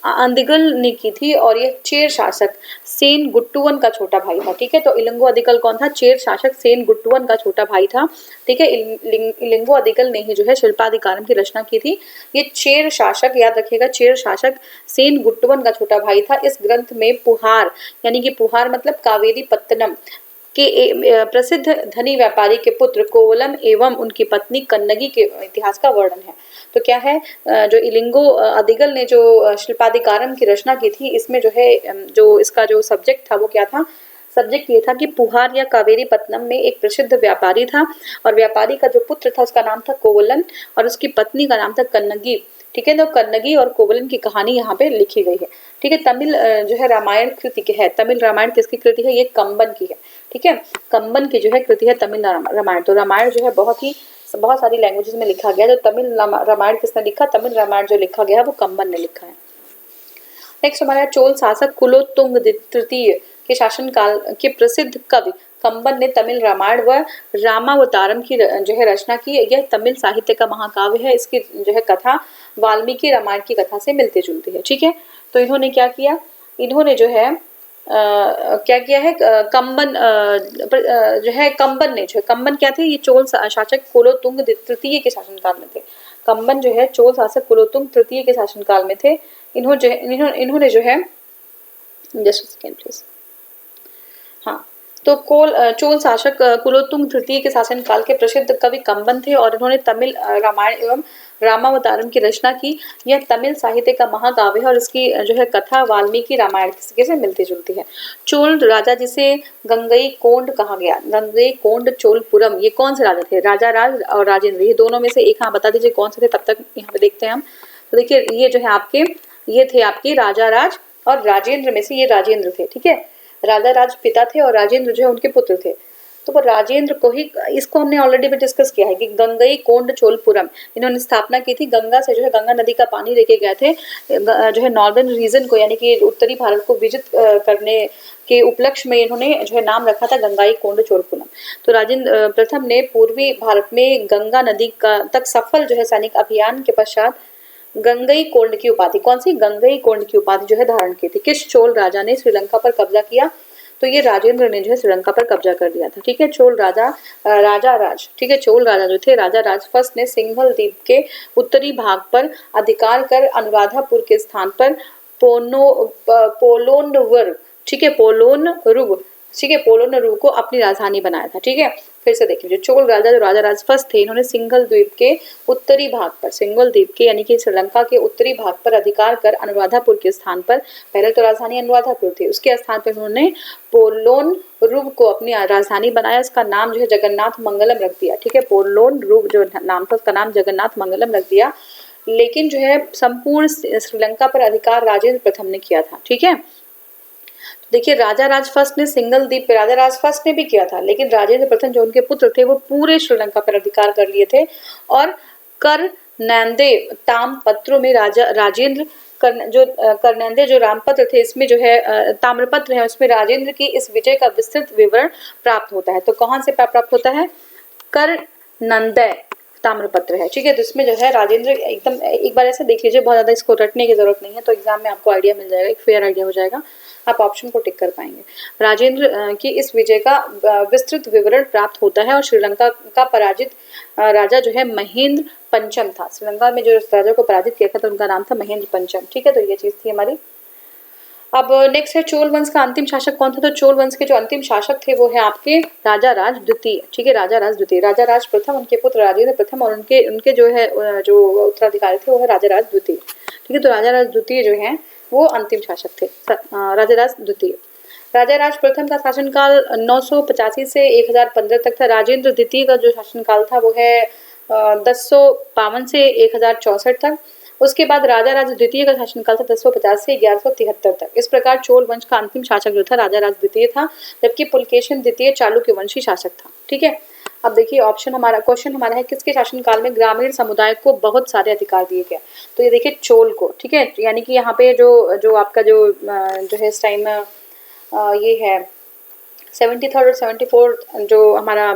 अंदिगल ने की थी। और ये चेर शासक सेन गुट्टुवन का छोटा भाई था। ठीक है, तो इलिंगो अदिगल कौन था? चेर शासक सेन गुट्टुवन का छोटा भाई था। ठीक है, इलिंगो अदिगल ने ही जो है शिल्पादिकारम की रचना की थी। ये चेर शासक, याद रखिएगा, चेर शासक सेन गुट्टुवन का छोटा भाई था। इस ग्रंथ में पुहार यानी कि पुहार मतलब कावेरी पत्तनम के प्रसिद्ध धनी व्यापारी के पुत्र कोवलम एवं उनकी पत्नी कन्नगी के इतिहास का वर्णन है। तो क्या है, जो इलिंगो अदिगल ने जो शिल्पादिकारम की रचना की थी, इसमें जो है जो इसका जो सब्जेक्ट था वो क्या था? सब्जेक्ट ये था कि पुहार या कावेरी पत्तनम में एक प्रसिद्ध व्यापारी था। और व्यापारी का जो पुत्र था उसका नाम था कोवलन और उसकी पत्नी का नाम था कन्नगी। ठीक है, तो कन्नगी और कोवलन की कहानी यहाँ पे लिखी गई है। ठीक है, तमिल जो है रामायण कृति की है। तमिल रामायण किसकी कृति है? ये कंबन की है। ठीक है, कंबन की जो है कृति है तमिल रामायण। तो रामायण जो है बहुत सारी लैंग्वेजेस में लिखा गया। जो तमिल रामायण किसने लिखा? तमिल रामायण जो लिखा गया है वो कंबन ने लिखा है। नेक्स्ट हमारा चोल शासक कुलोत्तुंग तृतीय के शासनकाल के प्रसिद्ध कवि कंबन ने तमिल रामायण व रामावतारम की जो है रचना की। यह तमिल साहित्य का महाकाव्य है। इसकी जो है कथा वाल्मीकि रामायण की कथा से मिलती जुलती है। ठीक है, तो इन्होंने क्या किया? इन्होंने जो है क्या किया है? कंबन जो है कंबन ने जो है, कंबन क्या थे? ये चोल शासक कुलोत्तुंग तृतीय के शासनकाल में थे। कंबन जो है चोल शासक कुलोत्तुंग तृतीय के शासनकाल में थे। इन्होंने जो है जस्ट सेकेंड प्लीज, हाँ, तो चोल शासक कुलोत्तुंग तृतीय के शासनकाल के प्रसिद्ध कवि कंबन थे। और इन्होंने तमिल रामायण एवं रामावतारम की रचना की। यह तमिल साहित्य का महाकाव्य है और इसकी जो है कथा वाल्मीकि रामायण से मिलती जुलती है। चोल राजा जिसे गंगई कोंड कहा गया, गंगई कोंड चोलपुरम, ये कौन से राजा थे? राजा राज और राजेंद्र, ये दोनों में से एक। हाँ, बता दीजिए कौन से थे, तब तक यहाँ पे देखते हैं हम। तो देखिए, ये जो है ये थे आपके राजा राज और राजेंद्र में से ये राजेंद्र थे। ठीक है, राजा राज पिता थे और राजेंद्र जो है उनके पुत्र थे। तो वो राजेंद्र को ही, इसको हमने ऑलरेडी भी डिस्कस किया है कि गंगई कोंड चोलपुरम इन्होंने स्थापना की थी। गंगा से जो है गंगा नदी का पानी लेके गए थे जो है नॉर्दर्न रीजन को, यानी कि उत्तरी भारत को विजित करने के उपलक्ष्य में इन्होंने जो है नाम रखा था गंगाई कोंड चोलपुरम। तो राजेंद्र प्रथम ने पूर्वी भारत में गंगा नदी का तक सफल जो है सैनिक अभियान के पश्चात गंगई कोंड की उपाधि, कौन सी? गंगई कोंड की उपाधि जो है धारण की थी। किस चोल राजा ने श्रीलंका पर कब्जा किया? तो ये राजेंद्र ने जो है श्रीलंका पर कब्जा कर लिया था। ठीक है, चोल राजा राज, ठीक है, चोल राजा जो थे राजा राज फर्स्ट ने सिंघल द्वीप के उत्तरी भाग पर अधिकार कर अनुराधापुर के स्थान पर पोलोनवर, ठीक है, पोलोनरुग ठीक है, पोलोनरू को अपनी राजधानी बनाया था। ठीक है, फिर से देख लीजिए, चोल राजा जो राजा राजफस थे, इन्होंने सिंघल द्वीप के उत्तरी भाग पर, सिंघल द्वीप के यानी कि श्रीलंका के उत्तरी भाग पर अधिकार कर अनुराधापुर के स्थान पर, पहले तो राजधानी अनुराधापुर थी, उसके स्थान पर उन्होंने पोलोनरूव को अपनी राजधानी बनाया। इसका नाम जो है जगन्नाथ मंगलम रख दिया। ठीक है, पोलोनरूव जो नाम था उसका नाम जगन्नाथ मंगलम रख दिया। लेकिन जो है संपूर्ण श्रीलंका पर अधिकार राजेंद्र प्रथम ने किया था। ठीक है, देखिए राजा राज फर्स्ट ने सिंगल द्वीप पे, राजा राज फर्स्ट ने भी किया था, लेकिन राजेंद्र प्रथम जो उनके पुत्र थे वो पूरे श्रीलंका पर अधिकार कर लिए थे। और करनैंदे ताम्रपत्रों में राजेंद्र करनैंदे जो रामपत्र थे, इसमें जो है ताम्रपत्र है, उसमें राजेंद्र की इस विजय का विस्तृत विवरण प्राप्त होता है। तो कौन से प्राप्त होता है? करनैंदे ताम्रपत्र है। ठीक है, तो इसमें जो है राजेंद्र, एकदम एक बार ऐसे देख लीजिए, बहुत ज्यादा इसको रटने की जरूरत नहीं है, तो एग्जाम में आपको आइडिया मिल जाएगा, एक फेयर आइडिया हो जाएगा, आप ऑप्शन को टिक कर पाएंगे। राजेंद्र की इस विजय का विस्तृत विवरण प्राप्त होता है। और श्रीलंका का पराजित राजा जो है महेंद्र पंचम था। श्रीलंका में जो राजा को पराजित किया था तो उनका नाम था महेंद्र पंचम। ठीक है, तो ये चीज थी हमारी। अब नेक्स्ट है चोल वंश का अंतिम शासक कौन था? तो चोल वंश के जो अंतिम शासक थे वो है आपके राजा राज द्वितीय। ठीक है, राजा राज द्वितीय, राजा राज प्रथम, उनके पुत्र राजेंद्र प्रथम, और उनके जो है जो उत्तराधिकारी थे वो है राजा राज द्वितीय। ठीक है, तो राजा राज द्वितीय जो है वो अंतिम शासक थे, राजा राज द्वितीय। राजा राज प्रथम का शासनकाल 985 से 1015 तक था। राजेंद्र द्वितीय का जो शासनकाल था वो है 1052 से 1064 तक। उसके बाद राजा राज द्वितीय का शासनकाल था 1050 से 1173 तक। इस प्रकार चोल वंश का अंतिम शासक जो था राजा राज द्वितीय था, जबकि पुलकेशिन द्वितीय चालुक्य वंशी शासक था। ठीक है, अब देखिए ऑप्शन हमारा, क्वेश्चन हमारा है किसके शासनकाल में ग्रामीण समुदाय को बहुत सारे अधिकार दिए गए? तो ये देखिए चोल को। ठीक है, यानी कि यहाँ पे जो आपका जो है इस टाइम ये है 73rd और 74th जो हमारा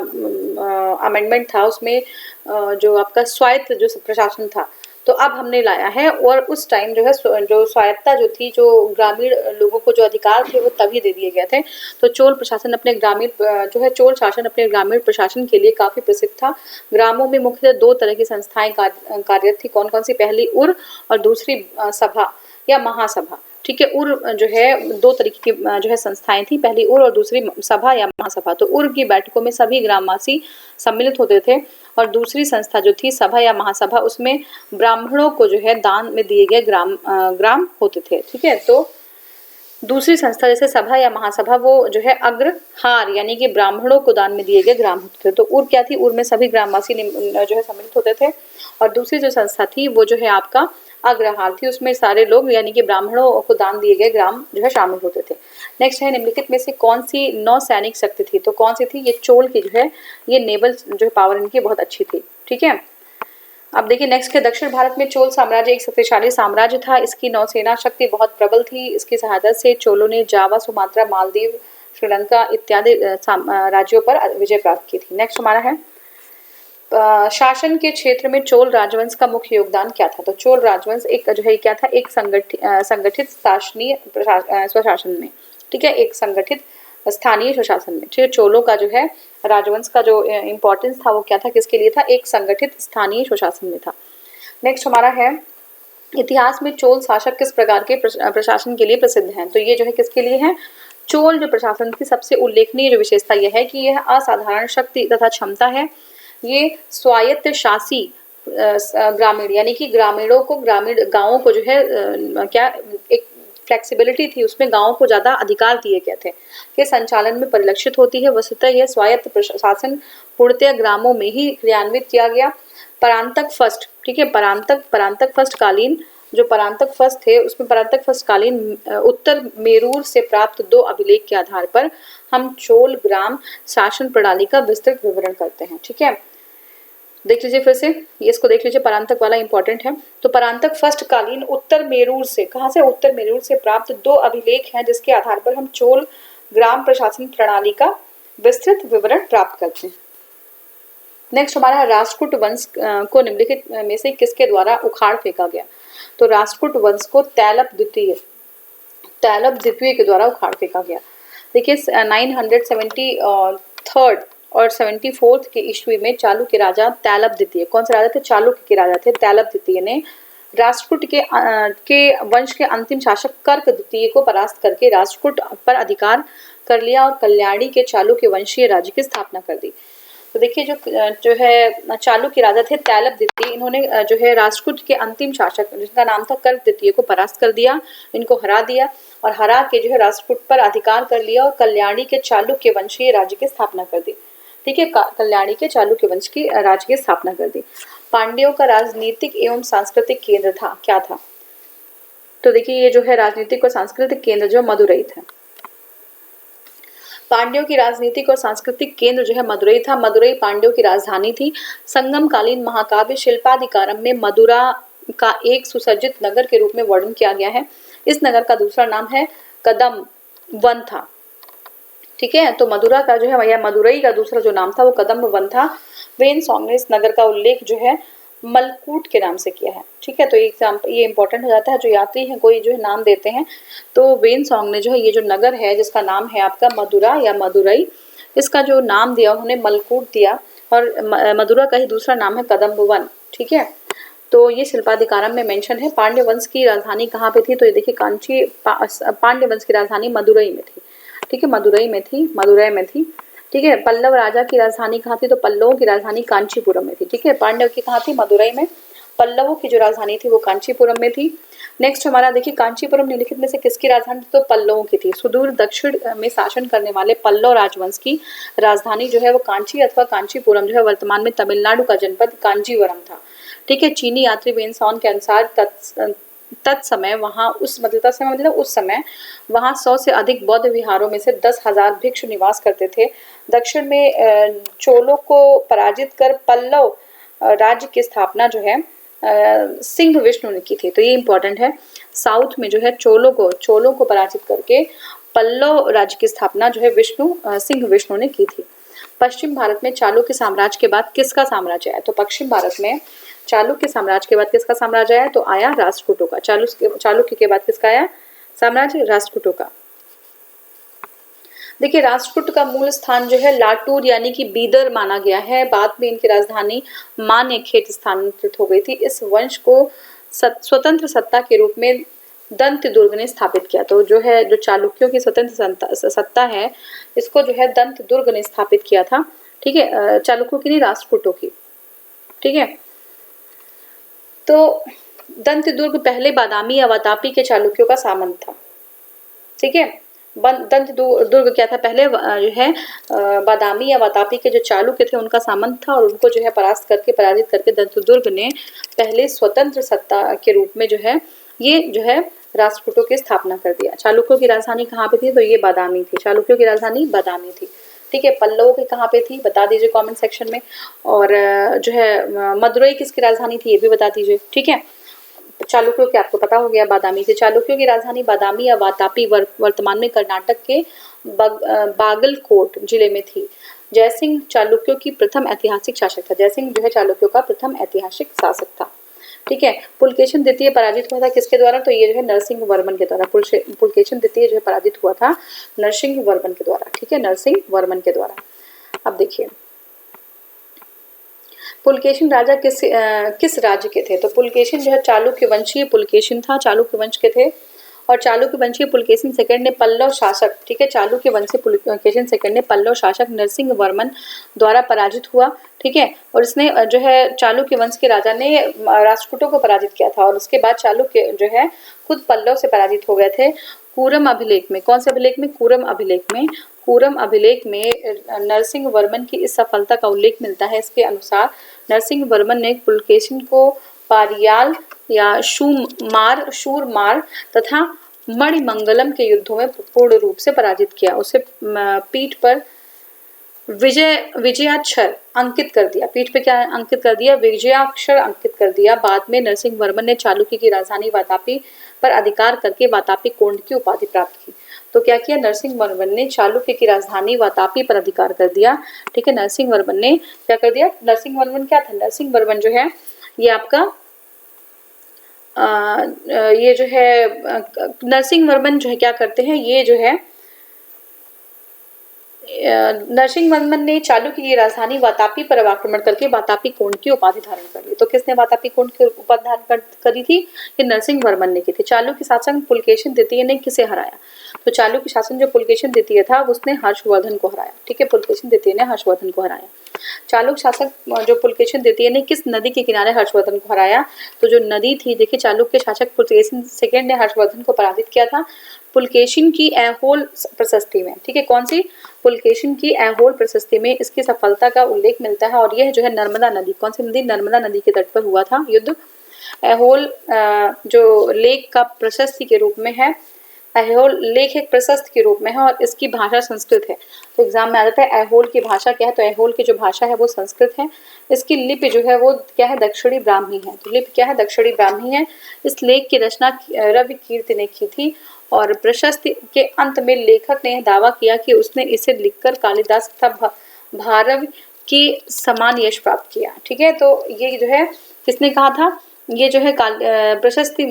अमेंडमेंट था, उसमें जो आपका स्वायत्त जो प्रशासन था, तो अब हमने लाया है। और उस टाइम जो है जो स्वायत्ता जो थी, जो ग्रामीण लोगों को जो अधिकार थे वो तभी दे दिए गए थे। तो चोल प्रशासन अपने ग्रामीण जो है चोल शासन अपने ग्रामीण प्रशासन के लिए काफी प्रसिद्ध था। ग्रामों में मुख्यतः 2 तरह की संस्थाएं कार्यरत थी। कौन कौन सी? पहली उर और दूसरी सभा या महासभा। ठीक है, उर जो है 2 तरीके की जो है संस्थाएं थी, पहली उर और दूसरी सभा या महासभा। तो उर की बैठकों में सभी ग्रामवासी सम्मिलित होते थे, और दूसरी संस्था जो थी सभा या महासभा, उसमें ब्राह्मणों को जो है दान में दिए गए ग्राम होते थे। ठीक है, तो दूसरी संस्था जैसे सभा या महासभा वो जो है अग्रहार यानी कि ब्राह्मणों को दान में दिए गए ग्राम होते थे। तो उर क्या थी? उर में सभी ग्रामवासी जो है सम्मिलित होते थे, और दूसरी जो संस्था थी वो जो है आपका अग्रहार थी, उसमें सारे लोग यानी कि ब्राह्मणों को दान दिए गए ग्राम जो है शामिल होते थे। नेक्स्ट है निम्नलिखित में से कौन सी नौसैनिक शक्ति थी? तो कौन सी थी? ये चोल की जो है ये नेवल जो है पावर इनकी बहुत अच्छी थी। ठीक है, अब देखिए नेक्स्ट है दक्षिण भारत में चोल साम्राज्य एक शक्तिशाली साम्राज्य था। इसकी नौसेना शक्ति बहुत प्रबल थी। इसकी सहायता से चोलों ने जावा, सुमात्रा, मालदीव, श्रीलंका इत्यादि राज्यों पर विजय प्राप्त की थी। नेक्स्ट हमारा है शासन के क्षेत्र में चोल राजवंश का मुख्य योगदान क्या था? तो चोल राजवंश एक जो है क्या था? एक संगठित शासनीय स्वशासन में। ठीक है, एक संगठित स्थानीय स्वशासन में। ठीक है, चोलों का जो है राजवंश का जो इम्पोर्टेंस था वो क्या था? किसके लिए था? एक संगठित स्थानीय स्वशासन में था। नेक्स्ट हमारा है इतिहास में चोल शासक किस प्रकार के प्रशासन के लिए प्रसिद्ध हैं? तो ये जो है किसके लिए है? चोल जो प्रशासन की सबसे उल्लेखनीय जो विशेषता यह है कि यह असाधारण शक्ति तथा क्षमता है। ये स्वायत्त शासी ग्रामीण यानी कि ग्रामीणों को, ग्रामीण गांवों को जो है क्या एक फ्लेक्सिबिलिटी थी, उसमें गांवों को ज्यादा अधिकार दिए गए थे के संचालन में परिलक्षित होती है। वस्तुतः यह स्वायत्त प्रशासन पूर्णतः ग्रामों में ही क्रियान्वित किया गया। परांतक फर्स्ट, ठीक है, परांतक फर्स्ट कालीन जो परांतक फर्स्ट थे, उसमें परांतक फर्स्ट कालीन उत्तर मेरूर से प्राप्त 2 अभिलेख के आधार पर हम चोल ग्राम शासन प्रणाली का विस्तृत विवरण करते हैं। ठीक है, देख लीजिए फिर से, ये इसको देख लीजिए, परांतक वाला इंपॉर्टेंट है। तो परांतक फर्स्ट कालीन उत्तर मेरूर से, कहाँ से? उत्तर मेरूर से प्राप्त 2 अभिलेख हैं, जिसके आधार पर हम चोल ग्राम प्रशासन प्रणाली का विस्तृत विवरण प्राप्त करते हैं। नेक्स्ट हमारा राष्ट्रकूट वंश को निम्नलिखित में से किसके द्वारा उखाड़ फेंका गया? तो राष्ट्रकूट वंश को तैलप द्वितीय के द्वारा उखाड़ फेंका गया। देखिए 973 और 74 के ईस्वी में चालुक्य राजा तैलप द्वितीय, कौन से राजा थे? चालुक्य के राजा थे तैलप द्वितीय ने राष्ट्रकूट के वंश के अंतिम शासक कर्क द्वितीय को परास्त करके राष्ट्रकूट पर अधिकार कर लिया और कल्याणी के चालुक्य वंशीय राज्य की स्थापना कर दी। तो देखिए जो है चालुक्य राजा थे तैलप द्वितीय, इन्होंने जो है राष्ट्रकूट के अंतिम शासक जिनका नाम था कर्क द्वितीय को परास्त कर दिया, इनको हरा दिया और हरा के जो है राष्ट्रकूट पर अधिकार कर लिया और कल्याणी के चालुक्य वंशीय राज्य की स्थापना कर दी। ठीक है, कल्याणी के चालुक्य वंश की राज्य की स्थापना कर दी। पांड्यों का राजनीतिक एवं सांस्कृतिक केंद्र था, क्या था? तो देखिए ये जो है राजनीतिक और सांस्कृतिक केंद्र जो मदुरई था। पांड्यों की राजनीतिक और सांस्कृतिक केंद्र जो है मदुरई था। मदुरई पांड्यों की राजधानी थी। संगम कालीन महाकाव्य शिल्पाधिकारम में मदुरा का एक सुसज्जित नगर के रूप में वर्णन किया गया है। इस नगर का दूसरा नाम है कदम वन था। ठीक है, तो मदुरा का जो है या मदुरई का दूसरा जो नाम था वो कदम्ब वन था। वेन सॉन्ग ने इस नगर का उल्लेख जो है मलकूट के नाम से किया है। ठीक है, तो ये इंपॉर्टेंट हो जाता है, जो यात्री हैं कोई जो है नाम देते हैं तो वेन सॉन्ग ने जो है ये जो नगर है जिसका नाम है आपका मदुरा या मदुरई, इसका जो नाम दिया उन्होंने मलकूट दिया और मदुरा का ही दूसरा नाम है कदम्ब वन। ठीक है, तो ये शिल्पाधिकारम में मेंशन है। पांड्य वंश की राजधानी कहाँ पे थी? तो ये देखिए पांड्य वंश की राजधानी मदुरई में थी। ठीक है, मदुरई में थी। ठीक है, पल्लव राजा की राजधानी कहाँ थी? तो पल्लवों की राजधानी कांचीपुरम में थी। ठीक है, पांड्यों की कहाँ थी? मदुरई में। पल्लवों की जो राजधानी थी वो कांचीपुरम में थी। नेक्स्ट हमारा देखिए कांचीपुरम निम्नलिखित में से किसकी राजधानी? तो पल्लवों की थी। सुदूर दक्षिण में शासन करने वाले पल्लव राजवंश की राजधानी जो है वो कांची अथवा कांचीपुरम जो है वर्तमान में तमिलनाडु का जनपद कांजीवरम था। ठीक है, चीनी यात्री वेनसॉन के अनुसार तत्समय वहां उस समय वहां 100 से अधिक बौद्ध विहारों में से 10,000 भिक्षु निवास करते थे। दक्षिण में चोलों को पराजित कर पल्लव राज्य की स्थापना जो है सिंह विष्णु ने की थी। तो ये इंपॉर्टेंट है। साउथ में जो है चोलों को पराजित करके पल्लव राज्य की स्थापना जो है सिंह विष्णु ने की थी। पश्चिम भारत में चालुक्य साम्राज्य के बाद किसका साम्राज्य है? तो पश्चिम भारत में चालुक्य साम्राज्य के बाद किसका साम्राज्य आया? तो आया राष्ट्रकूटों का। चालुक्य के बाद किसका आया साम्राज्य? राष्ट्रकूटों का। देखिए राष्ट्रकूट का मूल स्थान जो है लाटूर यानी कि बीदर माना गया है। बाद में इनकी राजधानी मान्यखेट स्थानांतरित हो गई थी। इस वंश को स्वतंत्र सत्ता के रूप में दंत दुर्ग ने स्थापित किया। तो जो है जो चालुक्यों की स्वतंत्र सत्ता है इसको जो है दंत दुर्ग ने स्थापित किया था। ठीक है, चालुक्यों की नहीं, राष्ट्रकूटों की। ठीक है, तो दंत दुर्ग पहले बादामी या वातापी के चालुक्यों का सामंत था। ठीक है, दंत दुर्ग क्या था? पहले जो है बादामी या वातापी के जो चालुक्य थे उनका सामंत था और उनको जो है पराजित करके दंत दुर्ग ने पहले स्वतंत्र सत्ता के रूप में जो है ये जो है राष्ट्रकूटों की स्थापना कर दिया। चालुक्यों की राजधानी कहाँ पे थी? तो ये बादामी थी। चालुक्यों की राजधानी बादामी थी। ठीक है, पल्लवों की कहाँ पे थी बता दीजिए कमेंट सेक्शन में। और जो है मदुरई किसकी राजधानी थी ये भी बता दीजिए। ठीक है, चालुक्यों की आपको पता हो गया बादामी थी। चालुक्यों की राजधानी बादामी या वातापी वर्तमान में कर्नाटक के बागलकोट जिले में थी। जयसिंह चालुक्यों की प्रथम ऐतिहासिक शासक था। जयसिंह जो है चालुक्यों का प्रथम ऐतिहासिक शासक था। ठीक है, पुलकेशिन द्वितीय पराजित हुआ था किसके द्वारा? तो ये जो है नरसिंह वर्मन के द्वारा। पुलकेशिन द्वितीय जो है पराजित हुआ था नरसिंह वर्मन के द्वारा। ठीक है, नरसिंह वर्मन के द्वारा। अब देखिए पुलकेशिन राजा किस राज्य के थे? तो पुलकेशिन जो है चालुक्य वंशीय पुलकेशिन था, चालुक्य वंश के थे। और चालुक्य वंशीय पुलकेशिन सेकंड ने पल्लव शासक, ठीक है, चालुक्य वंशीय पुलकेशिन सेकंड ने पल्लव शासक नरसिंह वर्मन द्वारा पराजित हुआ। ठीक है, और इसने जो है चालुक्य वंश के राजा ने राष्ट्रकूटों को पराजित किया था और उसके बाद चालुक्य जो है खुद पल्लव से पराजित हो गए थे। कूरम अभिलेख में, कौन से अभिलेख में? कूरम अभिलेख में नरसिंह वर्मन की इस सफलता का उल्लेख मिलता है। इसके अनुसार नरसिंह वर्मन ने पुलकेशिन को पारियाल या शूरमार तथा मणिमंगलम के युद्धों में पूर्ण रूप से पराजित किया। उसे पीठ पर विजयाक्षर अंकित कर दिया। पीठ पे क्या अंकित कर दिया? विजयाक्षर अंकित कर दिया। बाद में नरसिंह वर्मन ने चालुक्य की राजधानी वातापी पर अधिकार करके वातापी कोंड की उपाधि प्राप्त की। तो क्या किया? नरसिंह वर्मन ने चालुक्य की राजधानी वातापी पर अधिकार कर दिया। ठीक है, नरसिंह वर्मन ने क्या कर दिया? नरसिंह वर्मन क्या था? नरसिंह वर्मन जो है ये आपका ये जो है नरसिंह वर्मन जो है क्या करते हैं? ये जो है नरसिंह वर्मन ने चालुक्य की राजधानी वातापी पर आक्रमण करके वातापी कोण की उपाधि धारण कर ली। तो किसने वातापी कोण की उपाधि धारण करी थी? ये नरसिंह वर्मन ने की थी। चालुक्य शासक पुलकेशिन द्वितीय ने किसे हराया? तो चालुक्य शासन जो पुलकेशिन द्वितीय था उसने हर्षवर्धन को हराया। ठीक है, पुलकेशिन द्वितीय ने हर्षवर्धन को हराया। चालुक्य शासक जो पुलकेशिन द्वितीय ने किस नदी के किनारे हर्षवर्धन को हराया? तो जो नदी थी, देखिए चालुक्य शासक पुलकेशिन सेकंड ने हर्षवर्धन को पराजित किया था पुलकेशिन की ऐहोल प्रशस्ति में। ठीक है, कौन सी? पुलकेशिन की ऐहोल प्रशस्ति में इसकी सफलता का उल्लेख मिलता है और यह जो है नर्मदा नदी, कौन सी नदी? नर्मदा नदी के तट पर हुआ था युद्ध। ऐहोल जो लेख का प्रशस्ति के रूप में है, ऐहोल लेख एक प्रशस्त के रूप में है और इसकी भाषा संस्कृत है। तो एग्जाम में आ जाता है ऐहोल की भाषा क्या है? तो ऐहोल की जो भाषा है वो संस्कृत है। इसकी लिपि जो है वो क्या है? दक्षिणी ब्राह्मी है। तो लिपि क्या है? दक्षिणी ब्राह्मी है। इस लेख की रचना रवि कीर्ति ने की थी और प्रशस्ति के अंत में लेखक ने दावा किया कि उसने इसे लिखकर कालिदास तथा भारव के समान यश प्राप्त किया। ठीक है, तो ये जो है किसने कहा था? ये जो है प्रशस्ति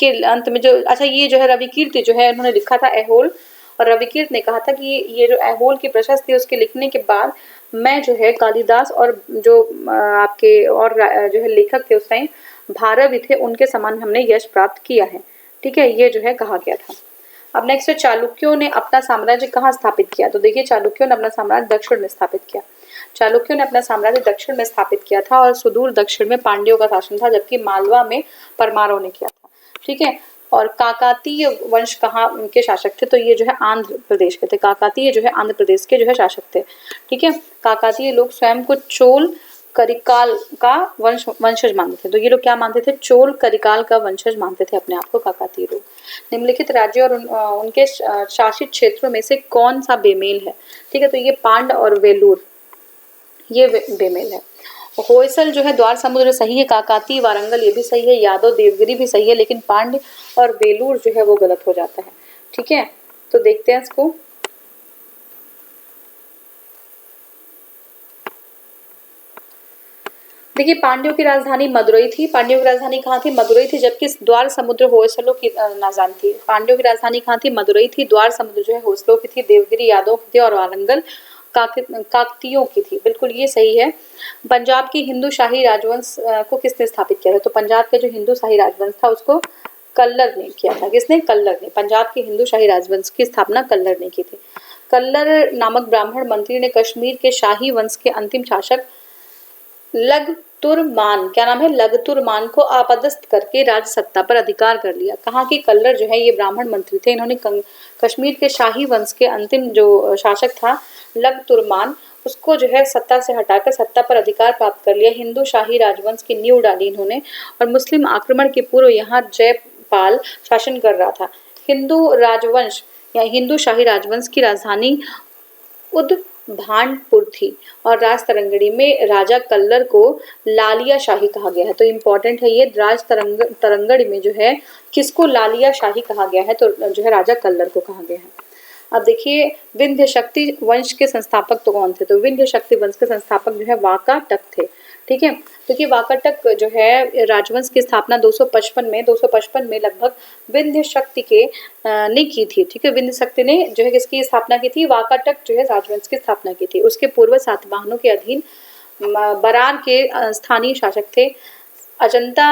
के अंत में जो, अच्छा ये जो है रवि कीर्ति जो है उन्होंने लिखा था ऐहोल, और रवि कीर्ति ने कहा था कि ये जो ऐहोल की प्रशस्ति है उसके लिखने के बाद मैं जो है कालिदास और जो आपके और जो है लेखक थे उस टाइम भारव भी थे उनके समान हमने यश प्राप्त किया है। ठीक है, ये जो है कहा गया था। अब नेक्स्ट है चालुक्यों ने अपना साम्राज्य कहाँ स्थापित किया? तो देखिए चालुक्यों ने अपना साम्राज्य दक्षिण में स्थापित किया। चालुक्यों ने अपना साम्राज्य दक्षिण में स्थापित किया था और सुदूर दक्षिण में पांड्यों का शासन था, जबकि मालवा में परमारों ने किया था। ठीक है, और काकातीय वंश कहाँ के शासक थे? तो ये जो है आंध्र प्रदेश के थे। काकातीय जो है आंध्र प्रदेश के जो है शासक थे। ठीक है, काकातीय लोग स्वयं को चोल करिकाल का वंशज मानते थे। तो ये लोग क्या मानते थे? चोल करिकाल का वंशज मानते थे अपने आप को काकातीय लोग। निम्नलिखित राज्य और उनके शासित क्षेत्रों में से कौन सा बेमेल है? ठीक है, तो ये पांड और वेलूर, ये बेमेल है। होयसल जो है द्वार समुद्र सही है, काकाती वारंगल ये भी सही है, यादव देवगिरी भी सही है, लेकिन पांड्य और वेलूर जो है वो गलत हो जाता है। ठीक है, तो देखते हैं इसको। देखिए पांड्यों की राजधानी मदुरई थी। पांड्यों की राजधानी कहाँ थी? मदुरई थी, जबकि द्वार समुद्र होयसलों की राजधानी थी। पांड्यों की राजधानी कहाँ थी? मदुरई थी। द्वार समुद्र जो है होयसलों की थी, देवगिरी यादव की थी और वारंगल काकतियों की थी। बिल्कुल ये सही है। पंजाब की हिंदू शाही राजवंश को किसने स्थापित किया था? तो पंजाब का जो हिंदू शाही राजवंश था उसको कल्लर ने किया था। किसने? कल्लर ने। पंजाब के हिंदू शाही राजवंश की स्थापना कल्लर ने की थी। कल्लर नामक ब्राह्मण मंत्री ने कश्मीर के शाही वंश के अंतिम शासक लगतुरमान, क्या नाम है? लगतुरमान को आपदस्थ करके राज सत्ता पर अधिकार कर लिया। कहाँ के? कल्लर जो है ये ब्राह्मण मंत्री थे। इन्होंने कश्मीर के शाही वंश के अंतिम जो शासक था लगतुरमान, उसको जो है सत्ता से हटाकर सत्ता पर अधिकार प्राप्त कर लिया। हिंदू शाही राजवंश की नींव डाली इन्होंने और मुस्लिम आक्रमण के पूर्व यहाँ जयपाल शासन कर रहा था। हिंदू राजवंश या हिंदू शाही राजवंश की राजधानी उदभानपुर थी और राजतरंगड़ी में राजा कल्लर को लालिया शाही कहा गया है। तो इम्पोर्टेंट है ये, तरंगड़ी में जो है किसको लालिया शाही कहा गया है? तो जो है राजा कल्लर को कहा गया है। अब देखिए विंध्य शक्ति वंश के संस्थापक तो कौन थे? तो विंध्य शक्ति वंश के संस्थापक जो है वाकाटक थे। ठीक है, क्योंकि वाकाटक जो है राजवंश की स्थापना 255 में लगभग विंध्य शक्ति के ने की थी। ठीक है, विंध्य शक्ति ने जो है किसकी स्थापना की थी? वाकाटक जो है राजवंश की स्थापना की थी। उसके पूर्व सातवाहनों के अधीन बरार के स्थानीय शासक थे। अजंता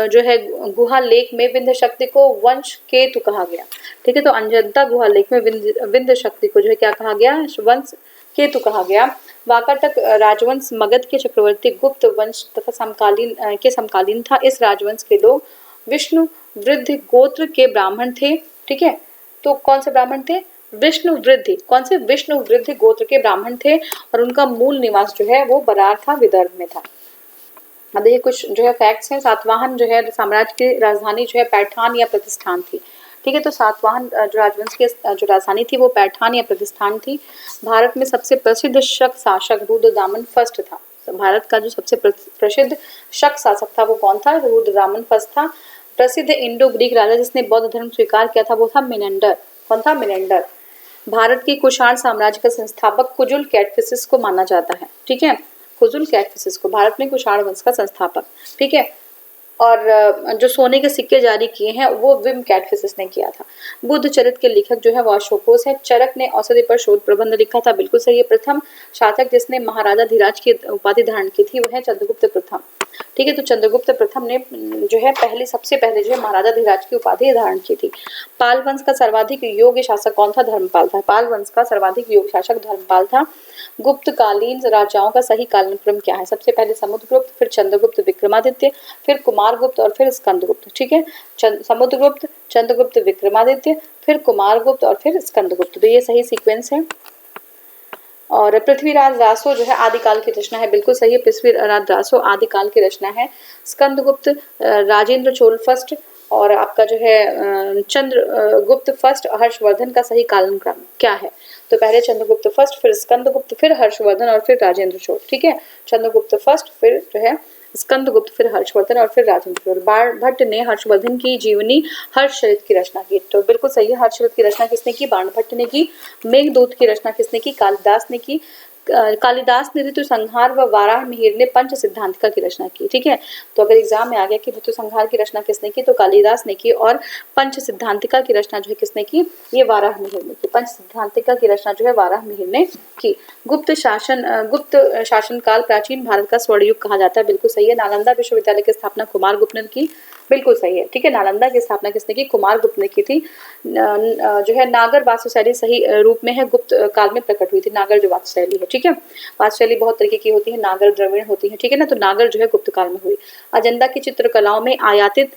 जो है गुहा लेख में विंध्य शक्ति को वंश केतु कहा गया। ठीक है, तो अजंता गुहा लेख में विंध्य शक्ति को जो है क्या कहा गया? वंश केतु कहा गया। वाकाटक राजवंश मगध के चक्रवर्ती गुप्त वंश तथा समकालीन था। इस राजवंश के लोग विष्णु वृद्धि गोत्र के ब्राह्मण थे। ठीक है, तो कौन से ब्राह्मण थे? विष्णु वृद्धि। कौन से? विष्णु वृद्धि गोत्र के ब्राह्मण थे और उनका मूल निवास जो है वो बरार था, विदर्भ में था। अब देखिए कुछ जो है फैक्ट्स हैं। सातवाहन जो है साम्राज्य की राजधानी जो है पैठान या प्रतिष्ठान थी। ठीक है, तो सातवाहन जो राजवंश की जो राजधानी थी वो पैठान या प्रतिष्ठान थी। भारत में सबसे प्रसिद्ध शक शासक रुद्रदामन फर्स्ट था। भारत का जो सबसे प्रसिद्ध शक शासक था वो कौन था? रुद्रदामन फर्स्ट था। प्रसिद्ध इंडो ग्रीक राजा जिसने बौद्ध धर्म स्वीकार किया था वो था मिनेंडर। कौन था? मिनेंडर। भारत के कुषाण साम्राज्य का संस्थापक कुजुल कैटफिसिस को माना जाता है। ठीक है, कुजुल कैटफिसिस को भारत में कुषाण वंश का संस्थापक। ठीक है, और जो सोने के सिक्के जारी किए हैं वो विम कैटफिसिस ने किया था। बुद्ध चरित्र के लेखक जो है वो अशोकोस है। चरक ने औषधि पर शोध प्रबंध लिखा था, बिल्कुल सही है। प्रथम शासक जिसने महाराजा धीराज की उपाधि धारण की थी वह है चंद्रगुप्त प्रथम। ठीक है, तो चंद्रगुप्त प्रथम ने जो है सबसे पहले जो है महाराजा धीराज की उपाधि धारण की थी। पाल वंश का सर्वाधिक योग्य शासक कौन था? धर्मपाल था। पाल वंश का सर्वाधिक योग्य शासक धर्मपाल था। गुप्तकालीन राजाओं का सही कालक्रम क्या है? सबसे पहले समुद्रगुप्त, फिर चंद्रगुप्त विक्रमादित्य, फिर कुमारगुप्त और फिर स्कंदगुप्त। ठीक है, समुद्रगुप्त, चंद्रगुप्त विक्रमादित्य, फिर कुमारगुप्त और फिर स्कंदगुप्त। तो ये सही सीक्वेंस है। और पृथ्वीराज रासो जो है आदिकाल की रचना है, बिल्कुल सही है। पृथ्वीराज रासो आदिकाल की रचना है। स्कंदगुप्त राजेंद्र चोल फर्स्ट, और आपका जो है चंद्रगुप्त फर्स्ट, हर्षवर्धन का सही कालक्रम क्या है? तो पहले चंद्रगुप्त फर्स्ट, फिर स्कंदगुप्त, फिर हर्षवर्धन और फिर राजेंद्र चोल। ठीक है, चंद्रगुप्त फर्स्ट, फिर जो है स्कंदगुप्त, फिर हर्षवर्धन और फिर राजेंद्र चोल। बाणभट्ट ने हर्षवर्धन की जीवनी हर्षचरित की रचना की। तो बिल्कुल सही है, हर्षचरित की रचना किसने की? बाणभट्ट ने की। मेघदूत की रचना किसने की? कालिदास ने की। कालिदास ने ऋतु संहार व वाराह मिहिर ने पंच सिद्धांतिका की रचना की। ठीक है, तो अगर एग्जाम में आ गया कि ऋतु संहार की रचना किसने की, तो कालिदास ने की। और पंच सिद्धांतिका की रचना जो है किसने की? ये वाराह मिहिर ने की। पंच सिद्धांतिका की रचना जो है वाराह मिहिर ने की। गुप्त शासन काल प्राचीन भारत का स्वर्ण युग कहा जाता है, बिल्कुल सही है। नालंदा विश्वविद्यालय की स्थापना कुमारगुप्त ने की, बिल्कुल सही है। ठीक है, नालंदा की स्थापना किसने की? कुमारगुप्त ने की थी। जो है नागर वास्तुशैली सही रूप में है गुप्त काल में प्रकट हुई थी। नागर जो वास्तुशैली है, ठीक है, वास्तुशैली बहुत तरीके की होती है, नागर द्रविड़ होती है। ठीक है ना, तो नागर जो है गुप्त काल में हुई। अजंता की चित्रकलाओं में आयातित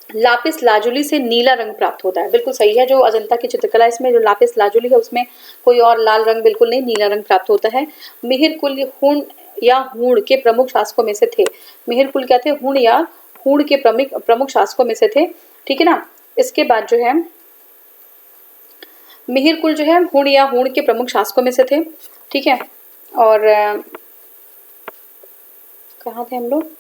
लापिस लाजुली से नीला रंग प्राप्त होता है, बिल्कुल सही है। जो अजंता की चित्रकला इसमें जो लापिस लाजुली है उसमें कोई और लाल रंग बिल्कुल नहीं, नीला रंग प्राप्त होता है। मिहिर कुल हुण या हूण के प्रमुख शासकों में से थे। मिहिर कुल क्या थे? हुण या हूण के प्रमुख शासकों में से थे। ठीक है ना, इसके बाद जो है मिहिर कुल जो है हुण या हूण के प्रमुख शासकों में से थे। ठीक है, और कहाँ थे हम लोग?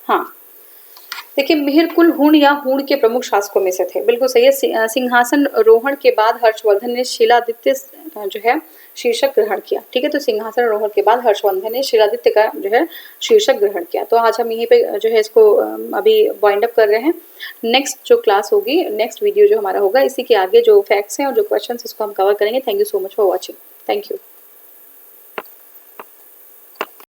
हाँ, देखिए मिहिर कुल हुण या हूण के प्रमुख शासकों में से थे, बिल्कुल सही है। सिंहासन रोहण के बाद हर्षवर्धन ने शिलादित्य जो है शीर्षक ग्रहण किया। ठीक है, तो सिंहासन रोहण के बाद हर्षवर्धन ने शिलादित्य का जो है शीर्षक ग्रहण किया। तो आज हम यहीं पे जो है इसको अभी वाइंड अप कर रहे हैं। नेक्स्ट जो क्लास होगी, नेक्स्ट वीडियो जो हमारा होगा, इसी के आगे जो फैक्ट्स हैं और जो क्वेश्चन इसको हम कवर करेंगे। Thank you so much for watching. Thank you.